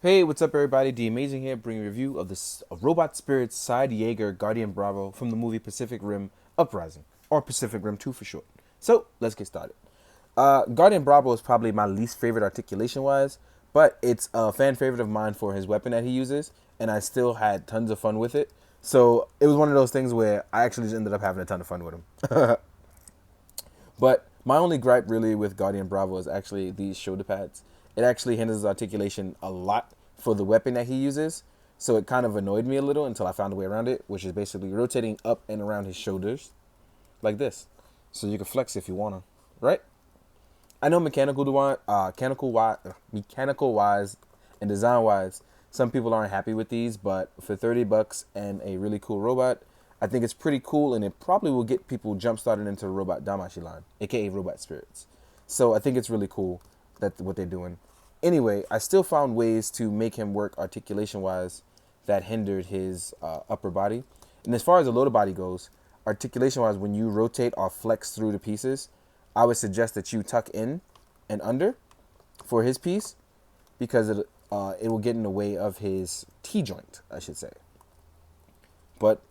Hey, what's up, everybody? The Amazing here, bringing a review of this Robot Spirits Side Jaeger Guardian Bravo from the movie Pacific Rim Uprising, or Pacific Rim 2 for short. So, let's get started. Guardian Bravo is probably my least favorite articulation wise, but it's a fan favorite of mine for his weapon that he uses, and I still had tons of fun with it. So, it was one of those things where I actually just ended up having a ton of fun with him. But my only gripe really with Guardian Bravo is actually these shoulder pads. It actually hinders his articulation a lot for the weapon that he uses. So it kind of annoyed me a little until I found a way around it, which is basically rotating up and around his shoulders like this. So you can flex if you wanna, right? I know mechanical wise and design wise, some people aren't happy with these, but for 30 bucks and a really cool robot, I think it's pretty cool, and it probably will get people jump started into the robot Damashi line, aka Robot Spirits. So I think it's really cool that what they're doing. Anyway, I still found ways to make him work articulation wise that hindered his upper body. And as far as the lower body goes, articulation wise, when you rotate or flex through the pieces, I would suggest that you tuck in and under for his piece because it will get in the way of his T joint, I should say. But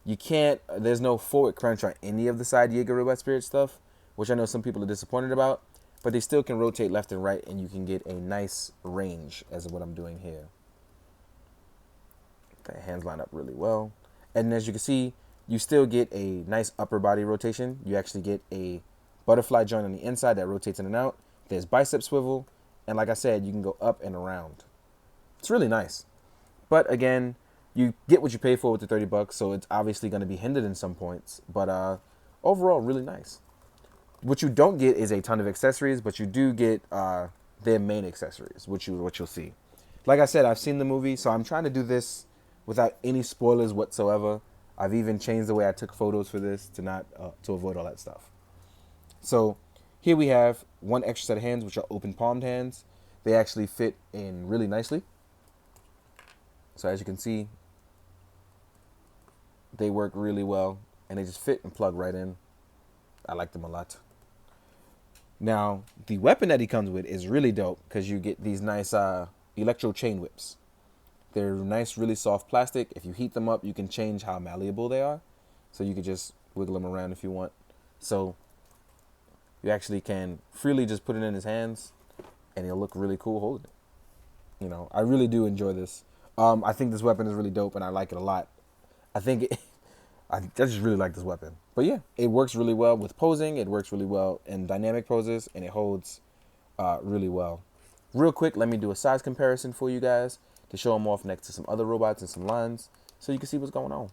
you can't. There's no forward crunch on any of the side Jaeger Robot Spirit stuff, which I know some people are disappointed about. But they still can rotate left and right, and you can get a nice range as of what I'm doing here. The hands line up really well, and as you can see, you still get a nice upper body rotation. You actually get a butterfly joint on the inside that rotates in and out. There's bicep swivel, and like I said, you can go up and around. It's really nice. But again, you get what you pay for with the 30 bucks, so it's obviously going to be hindered in some points. But overall, really nice. What you don't get is a ton of accessories, but you do get their main accessories, which you'll see. Like I said, I've seen the movie, so I'm trying to do this without any spoilers whatsoever. I've even changed the way I took photos for this to not to avoid all that stuff. So here we have one extra set of hands, which are open palmed hands. They actually fit in really nicely. So as you can see, they work really well, and they just fit and plug right in. I like them a lot. Now, the weapon that he comes with is really dope because you get these nice electro chain whips. They're nice, really soft plastic. If you heat them up, you can change how malleable they are. So you could just wiggle them around if you want. So you actually can freely just put it in his hands, and he'll look really cool holding it. I really do enjoy this. I think this weapon is really dope, and I like it a lot. I think I just really like this weapon. But yeah, it works really well with posing. It works really well in dynamic poses, and it holds really well. Real quick, let me do a size comparison for you guys to show them off next to some other robots and some lines so you can see what's going on.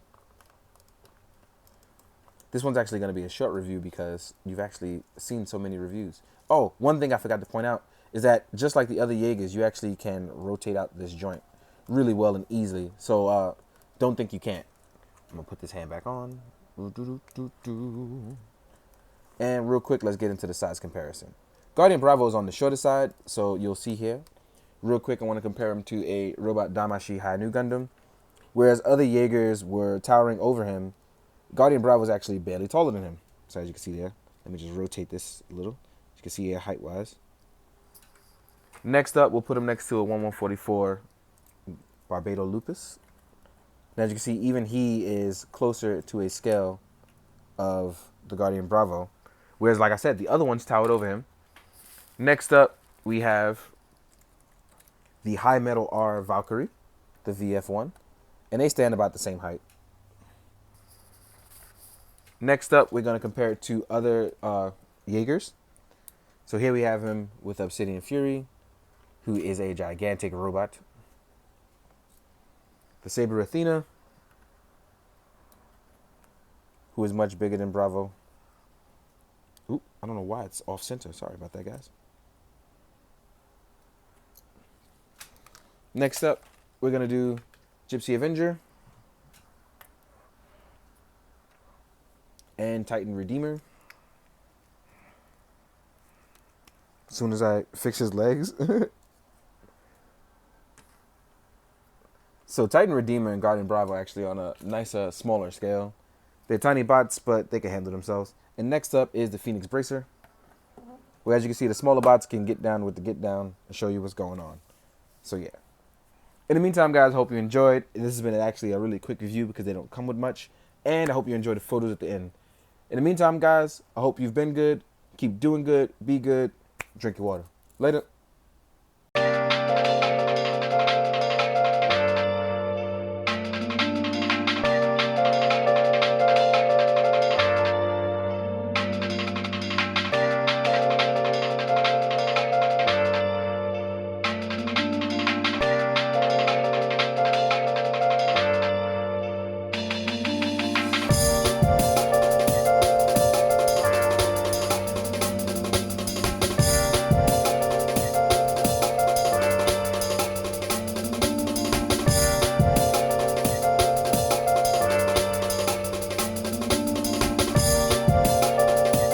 This one's actually going to be a short review because you've actually seen so many reviews. Oh, one thing I forgot to point out is that just like the other Jaegers, you actually can rotate out this joint really well and easily. So don't think you can't. I'm going to put this hand back on. And real quick, let's get into the size comparison. Guardian Bravo is on the shorter side, so you'll see here. Real quick, I want to compare him to a Robot Damashi Hainu Gundam. Whereas other Jaegers were towering over him, Guardian Bravo is actually barely taller than him. So as you can see there, let me just rotate this a little. You can see here height-wise. Next up, we'll put him next to a 1144 Barbados Lupus. And as you can see, even he is closer to a scale of the Guardian Bravo. Whereas, like I said, the other ones towered over him. Next up, we have the High Metal R Valkyrie, the VF1. And they stand about the same height. Next up, we're going to compare it to other Jaegers. So here we have him with Obsidian Fury, who is a gigantic robot. The Saber Athena, who is much bigger than Bravo. Oop, I don't know why it's off center. Sorry about that, guys. Next up, we're going to do Gypsy Avenger and Titan Redeemer. As soon as I fix his legs. So Titan Redeemer and Guardian Bravo are actually on a nicer, smaller scale. They're tiny bots, but they can handle themselves. And next up is the Phoenix Bracer, where as you can see, the smaller bots can get down with the get down and show you what's going on. So yeah. In the meantime, guys, I hope you enjoyed. This has been actually a really quick review because they don't come with much. And I hope you enjoyed the photos at the end. In the meantime, guys, I hope you've been good. Keep doing good. Be good. Drink your water. Later.